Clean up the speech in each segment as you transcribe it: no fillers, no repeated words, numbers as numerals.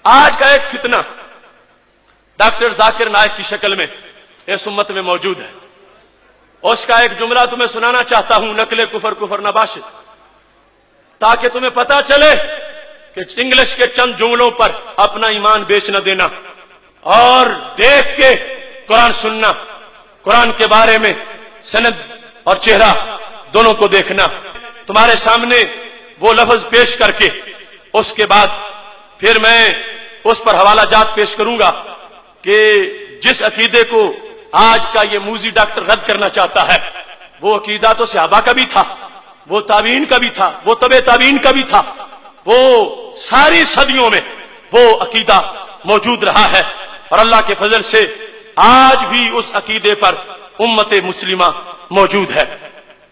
آج کا ایک فتنہ ڈاکٹر ذاکر نائک کی شکل میں اس امت میں موجود ہے. اس کا ایک جملہ تمہیں سنانا چاہتا ہوں، نقل کفر کفر نباشد، تاکہ تمہیں پتا چلے کہ انگلش کے چند جملوں پر اپنا ایمان بیچ نہ دینا اور دیکھ کے قرآن سننا، قرآن کے بارے میں سند اور چہرہ دونوں کو دیکھنا. تمہارے سامنے وہ لفظ پیش کر کے اس کے بعد پھر میں اس پر حوالہ جات پیش کروں گا کہ جس عقیدے کو آج کا یہ موذی ڈاکٹر رد کرنا چاہتا ہے وہ عقیدہ تو صحابہ کا بھی تھا، وہ تابعین کا بھی تھا، وہ تبع تابعین کا بھی تھا، وہ ساری صدیوں میں وہ عقیدہ موجود رہا ہے اور اللہ کے فضل سے آج بھی اس عقیدے پر امت مسلمہ موجود ہے.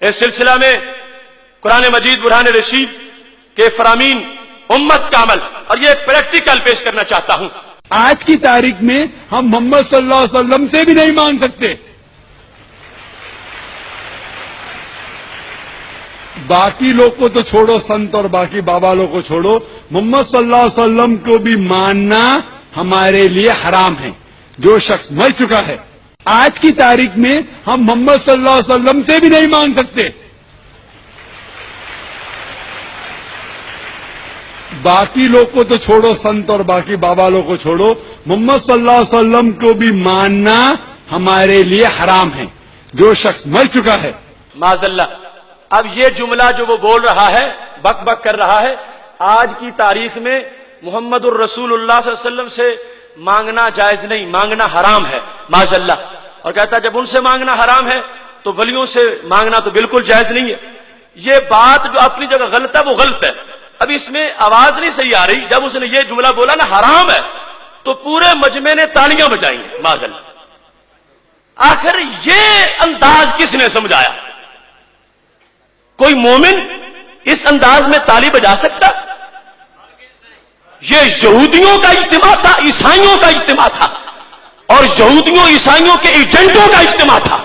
اس سلسلہ میں قرآن مجید برہان رشید کے فرامین امت کا عمل اور یہ ایک پریکٹیکل پیش کرنا چاہتا ہوں. آج کی تاریخ میں ہم محمد صلی اللہ علیہ وسلم سے بھی نہیں مانگ سکتے. باقی لوگ کو تو چھوڑو، سنت اور باقی بابا لوگ کو چھوڑو، محمد صلی اللہ علیہ وسلم کو بھی ماننا ہمارے لیے حرام ہے. جو شخص مر چکا ہے آج کی تاریخ میں ہم محمد صلی اللہ علیہ وسلم سے بھی نہیں مانگ سکتے. باقی لوگ کو تو چھوڑو، سنت اور باقی بابا لوگ کو چھوڑو، محمد صلی اللہ علیہ وسلم کو بھی ماننا ہمارے لیے حرام ہے. جو شخص مر چکا ہے. معاذ اللہ. اب یہ جملہ جو وہ بول رہا ہے، بک بک کر رہا ہے، آج کی تاریخ میں محمد الرسول اللہ صلی اللہ علیہ وسلم سے مانگنا جائز نہیں، مانگنا حرام ہے. معاذ اللہ. اور کہتا ہے جب ان سے مانگنا حرام ہے تو ولیوں سے مانگنا تو بالکل جائز نہیں ہے. یہ بات جو اپنی جگہ غلط ہے وہ غلط ہے. اب اس میں آواز نہیں صحیح آ رہی. جب اس نے یہ جملہ بولا نا حرام ہے تو پورے مجمع نے تالیاں بجائی ہیں. معاذ اللہ. آخر یہ انداز کس نے سمجھایا؟ کوئی مومن اس انداز میں تالی بجا سکتا؟ یہ یہودیوں کا اجتماع تھا، عیسائیوں کا اجتماع تھا، اور یہودیوں عیسائیوں کے ایجنٹوں کا اجتماع تھا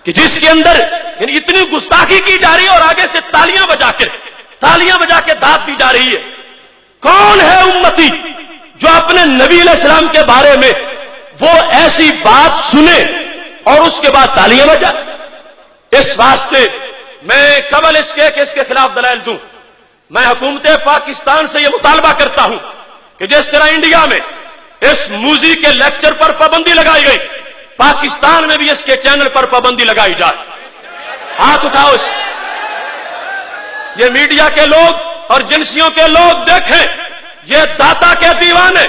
کہ جس کے اندر یعنی اتنی گستاخی کی جا رہی ہے اور آگے سے تالیاں بجا کے داد دی جا رہی ہے. کون ہے امتی جو اپنے نبی علیہ السلام کے بارے میں وہ ایسی بات سنے اور اس کے بعد تالیاں بجائے؟ اس واسطے میں قبل اس کے خلاف دلائل دوں، میں حکومت پاکستان سے یہ مطالبہ کرتا ہوں کہ جس طرح انڈیا میں اس موذی کے لیکچر پر پابندی لگائی گئی، پاکستان میں بھی اس کے چینل پر پابندی لگائی جائے. ہاتھ اٹھاؤ. اس یہ میڈیا کے لوگ اور جنسیوں کے لوگ دیکھیں، یہ داتا کے دیوانے،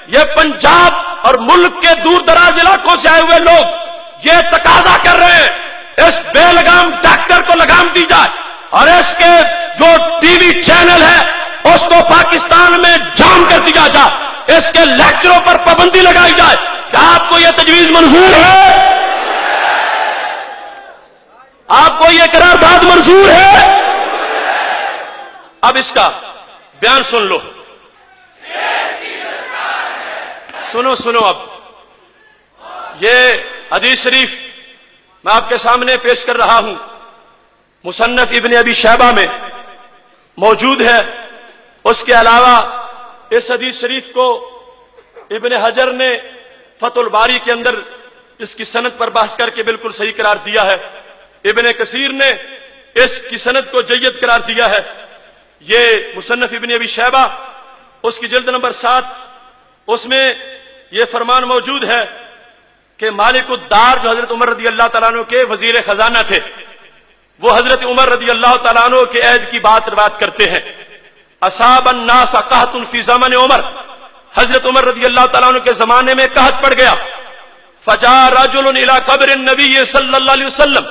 یہ پنجاب اور ملک کے دور دراز علاقوں سے آئے ہوئے لوگ یہ تقاضا کر رہے ہیں اس بے لگام ڈاکٹر کو لگام دی جائے اور اس کے جو ٹی وی چینل ہے اس کو پاکستان میں جام کر دیا جائے، اس کے لیکچروں پر پابندی لگائی جائے. کیا آپ کو یہ تجویز منظور ہے؟ آپ کو یہ قرارداد منظور ہے؟ اب اس کا بیان سن لو. سنو اب یہ حدیث شریف میں آپ کے سامنے پیش کر رہا ہوں، مصنف ابن ابی شیبہ میں موجود ہے. اس کے علاوہ اس حدیث شریف کو ابن حجر نے فتح الباری کے اندر اس کی سند پر بحث کر کے بالکل صحیح قرار دیا ہے. ابن کثیر نے اس کی سند کو جید قرار دیا ہے. یہ مصنف ابن ابی شیبہ اس کی جلد نمبر 7 اس میں یہ فرمان موجود ہے کہ مالک الدار جو حضرت عمر رضی اللہ تعالیٰ عنہ کے وزیر خزانہ تھے، وہ حضرت عمر رضی اللہ تعالیٰ عنہ کے عہد کی بات روایت کرتے ہیں. اصاب الناس قحط فی زمن عمر، حضرت عمر رضی اللہ تعالیٰ عنہ کے زمانے میں قحط پڑ گیا. فجاء رجل الی قبر النبی صلی اللہ علیہ وسلم،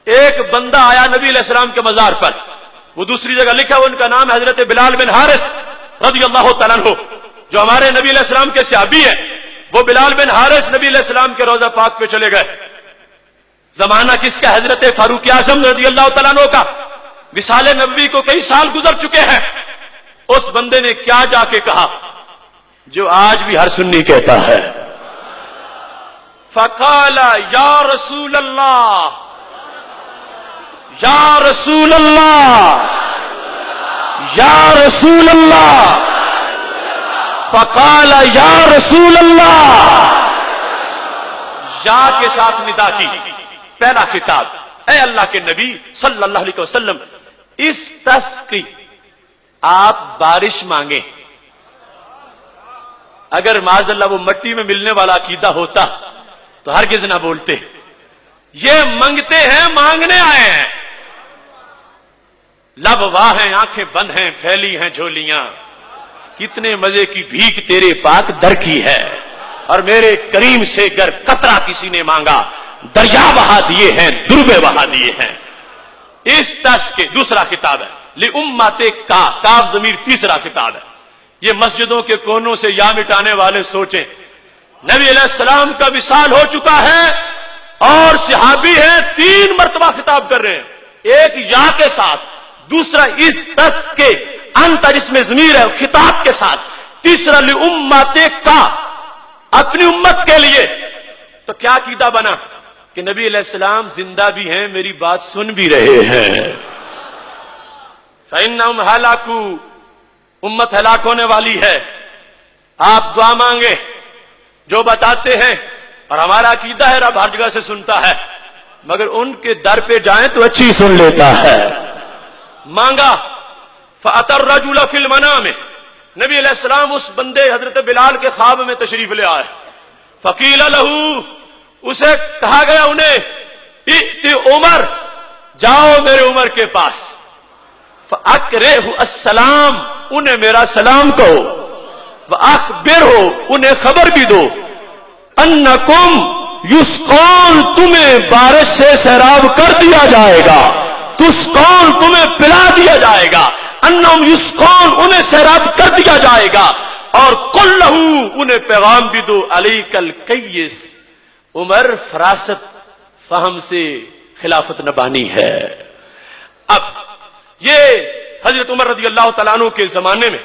ایک بندہ آیا نبی علیہ السلام کے مزار پر. وہ دوسری جگہ لکھا ہے ان کا نام ہے حضرت بلال بن حارث رضی اللہ تعالیٰ عنہ، جو ہمارے نبی علیہ السلام کے صحابی ہیں. وہ بلال بن حارث نبی علیہ السلام کے روضہ پاک پہ چلے گئے. زمانہ کس کا؟ حضرت فاروق اعظم رضی اللہ تعالیٰ عنہ کا. وصال نبوی کو کئی سال گزر چکے ہیں. اس بندے نے کیا جا کے کہا جو آج بھی ہر سنی کہتا ہے؟ فقال یا رسول اللہ، یا رسول اللہ، یا رسول اللہ، فقال یا رسول اللہ، یا کے ساتھ ندا کی، پہلا خطاب، اے اللہ کے نبی صلی اللہ علیہ وسلم، استسقی، آپ بارش مانگیں۔ اگر معاذ اللہ وہ مٹی میں ملنے والا عقیدہ ہوتا تو ہرگز نہ بولتے، یہ منگتے ہیں، مانگنے آئے ہیں، لب واہ ہیں، آنکھیں بند ہیں، پھیلی ہیں جھولیاں، کتنے مزے کی بھیک تیرے پاک در کی ہے، اور میرے کریم سے گر قطرہ کسی نے مانگا، دریا بہا دیے ہیں، دربے بہا دیے ہیں۔ اس تس کے دوسرا خطاب ہے لِأُمَّتِ کاف ضمیر تیسرا خطاب ہے۔ یہ مسجدوں کے کونوں سے یا مٹانے والے سوچیں، نبی علیہ السلام کا وصال ہو چکا ہے اور صحابی ہیں، 3 مرتبہ خطاب کر رہے ہیں، ایک یا کے ساتھ، دوسرا اس تس کے انت جس میں ضمیر ہے خطاب کے ساتھ، تیسرا لِأُمَّتِ اپنی امت کے لیے۔ تو کیا عقیدہ بنا کہ نبی علیہ السلام زندہ بھی ہیں، میری بات سن بھی رہے ہیں۔ فَإِنَّهُمْ هَلَكُوا، امت ہلاک ہونے والی ہے، آپ دعا مانگے جو بتاتے ہیں، اور ہمارا عقیدہ ہے رب ہر جگہ سے سنتا ہے، مگر ان کے در پہ جائیں تو اچھی سن لیتا ہے۔ مانگا فَأَتَى الرَّجُلَ فِي الْمَنَامِ، نبی علیہ السلام اس بندے حضرت بلال کے خواب میں تشریف لے آئے، فَقِيلَ لَهُ، اسے کہا گیا انہیں، ائت عمر، جاؤ میرے عمر کے پاس، فَأَقْرِئْهُ السلام، انہیں میرا سلام کہو، وَأَخْبِرْهُ، انہیں خبر بھی دو، أَنَّكُمْ يُسْقَوْنَ، تمہیں بارش سے سیراب کر دیا جائے گا، تُسْقَوْنَ، تمہیں پلا دیا جائے گا، أَنَّهُمْ يُسْقَوْنَ، انہیں سیراب کر دیا جائے گا، اور قُلْ لَهُ، انہیں پیغام بھی دو، عَلَيْكَ الْقَيِّسِ، عمر فراست فہم سے خلافت نبانی ہے۔ اب یہ حضرت عمر رضی اللہ تعالیٰ عنہ کے زمانے میں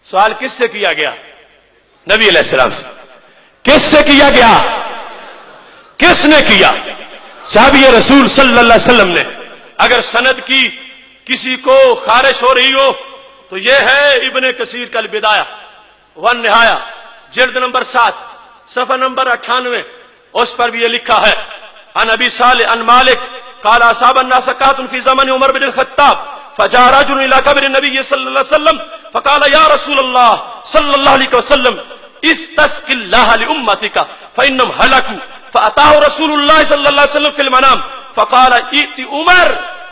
سوال کس سے کیا گیا؟ نبی علیہ السلام سے۔ کس سے کیا گیا؟ کس نے کیا؟ صحابی رسول صلی اللہ علیہ وسلم نے۔ اگر سند کی کسی کو خارش ہو رہی ہو تو یہ ہے ابن کثیر کا البدایہ والنہایہ، جلد نمبر 7 صفحہ نمبر 98، اس پر بھی یہ لکھا ہے، عن ابی صالح عن مالک قال اصاب الناس سکات فی زمن عمر بن الخطاب فجاء رجل الى قبر النبي صلی اللہ علیہ وسلم فقال یا رسول اللہ صلی اللہ علیہ وسلم استسق اللہ لامتک فانهم هلكوا فاتاه رسول الله صلی اللہ علیہ وسلم في المنام فقال ائت عمر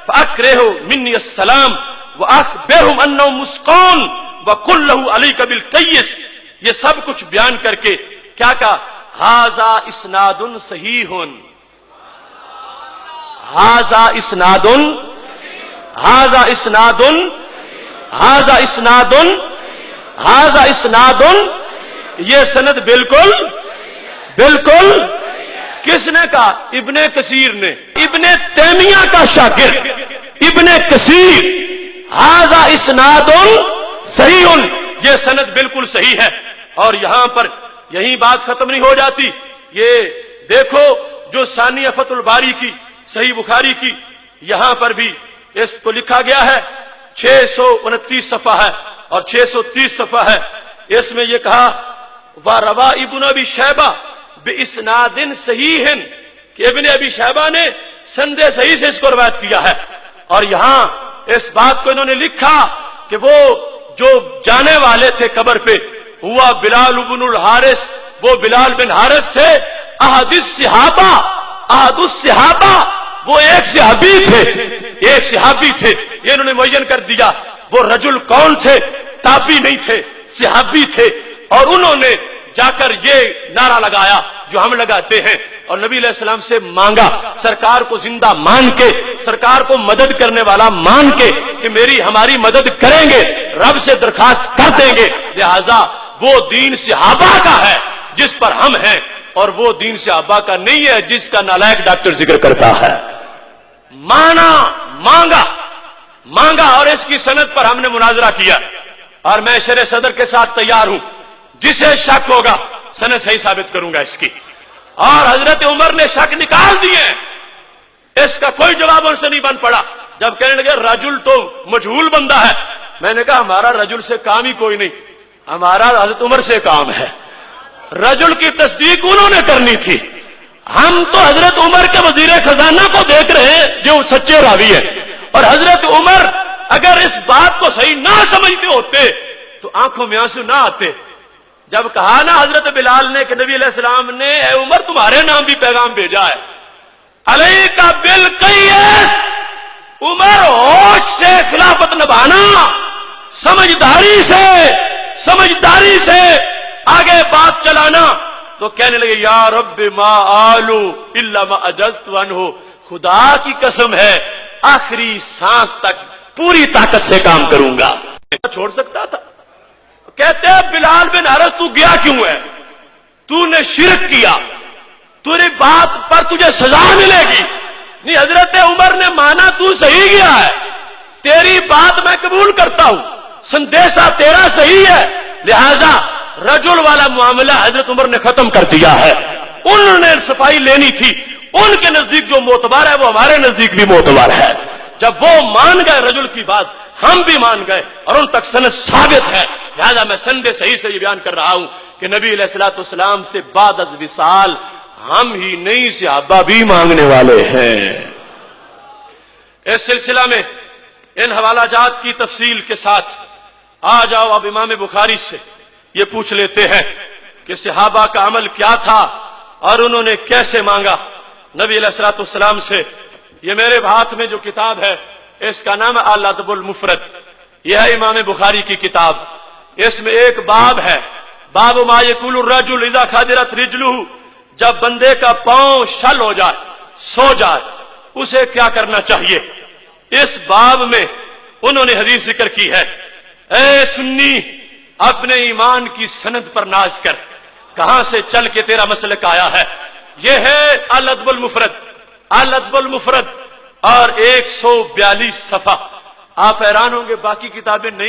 فاکرهه مني السلام واخبرهم انهم مسقون وقل له عليك بالقيس۔ یہ سب کچھ بیان کر کے کیا کہا؟ ھذا اسناد صحیح، ھذا اسناد، ھذا اسناد، ھذا اسناد، ھذا اسناد، یہ سند بالکل بالکل کس نے کہا؟ ابن کثیر نے، ابن تیمیہ کا شاگرد ابن کثیر، ھذا اسناد صحیح، یہ سند بالکل صحیح ہے۔ اور یہاں پر یہی بات ختم نہیں ہو جاتی، یہ دیکھو جو ثانیہ فتح الباری کی صحیح بخاری کی، یہاں پر بھی اس کو لکھا گیا ہے، 629 صفحہ ہے اور 630 صفحہ ہے، اس میں یہ کہا وَرَوَا ابن ابی شیبہ بِإِسْنَادٍ صحیح، کہ ابن ابی شیبہ نے سند صحیح سے اس کو روایت کیا ہے۔ اور یہاں اس بات کو انہوں نے لکھا کہ وہ جو جانے والے تھے قبر پہ ہوا بلال بن الحارث، وہ بلال بن حارث تھے، احد الصحابہ، احد الصحابہ، وہ ایک صحابی تھے، ایک صحابی تھے، یہ انہوں نے معین کر دیا۔ وہ رجل کون تھے؟ تابعی نہیں تھے، صحابی تھے، اور انہوں نے جا کر یہ نعرہ لگایا جو ہم لگاتے ہیں، اور نبی علیہ السلام سے مانگا، سرکار کو زندہ مان کے، سرکار کو مدد کرنے والا مان کے کہ میری ہماری مدد کریں گے، رب سے درخواست کر دیں گے، لہذا وہ دین صحابہ کا ہے جس پر ہم ہیں، اور وہ دین صحابہ کا نہیں ہے جس کا نالائق ڈاکٹر ذکر کرتا ہے۔ مانا، مانگا، مانگا، اور اس کی سند پر ہم نے مناظرہ کیا، اور میں شرح صدر کے ساتھ تیار ہوں، جسے شک ہوگا سند صحیح ثابت کروں گا اس کی۔ اور حضرت عمر نے شک نکال دیے، اس کا کوئی جواب ان سے نہیں بن پڑا۔ جب کہنے لگے رجل تو مجہول بندہ ہے، میں نے کہا ہمارا رجل سے کام ہی کوئی نہیں، ہمارا حضرت عمر سے کام ہے، رجل کی تصدیق انہوں نے کرنی تھی، ہم تو حضرت عمر کے وزیر خزانہ کو دیکھ رہے ہیں جو سچے راوی ہیں، اور حضرت عمر اگر اس بات کو صحیح نہ سمجھتے ہوتے تو آنکھوں میں آنسو نہ آتے۔ جب کہا نا حضرت بلال نے کہ نبی علیہ السلام نے اے عمر تمہارے نام بھی پیغام بھیجا ہے، علیک بالقیس، عمر ہوش سے خلافت نبھانا، سمجھداری سے آگے بات چلانا۔ تو کہنے لگے یا رب ما آلو الا ما اجزت عنہ، خدا کی قسم ہے آخری سانس تک پوری طاقت سے کام کروں گا۔ چھوڑ سکتا تھا؟ کہتے ہیں بلال بن حارث تو گیا کیوں ہے؟ تو نے شرک کیا، تیری بات پر تجھے سزا ملے گی۔ نہیں، حضرت عمر نے مانا تو صحیح گیا ہے، تیری بات میں قبول کرتا ہوں، سندیشہ تیرا صحیح ہے، لہذا رجل والا معاملہ حضرت عمر نے ختم کر دیا ہے۔ انہوں نے صفائی لینی تھی، ان کے نزدیک جو معتبر ہے وہ ہمارے نزدیک بھی معتبر ہے۔ جب وہ مان گئے رجل کی بات، ہم بھی مان گئے اور ان تک سند ثابت ہے، لہذا میں سند صحیح سے یہ بیان کر رہا ہوں کہ نبی علیہ الصلوۃ والسلام سے بعد از وصال ہم ہی نہیں صحابہ بھی مانگنے والے ہیں۔ اس سلسلہ میں ان حوالہ جات کی تفصیل کے ساتھ آ جاؤ اب امام بخاری سے یہ پوچھ لیتے ہیں کہ صحابہ کا عمل کیا تھا اور انہوں نے کیسے مانگا نبی علیہ الصلوۃ والسلام سے۔ یہ میرے ہاتھ میں جو کتاب ہے اس کا نام ہے الادب المفرد، یہ ہے امام بخاری کی کتاب۔ اس میں ایک باب ہے، باب ما یقول الرجل اذا خدرت رجلہ، جب بندے کا پاؤں شل ہو جائے، سو جائے، اسے کیا کرنا چاہیے۔ اس باب میں انہوں نے حدیث ذکر کی ہے، اے سنی اپنے ایمان کی سند پر ناز کر، کہاں سے چل کے تیرا مسلک آیا ہے۔ یہ ہے الادب المفرد، الادب المفرد، اور 142 صفحہ۔ آپ حیران ہوں گے باقی کتابیں نہیں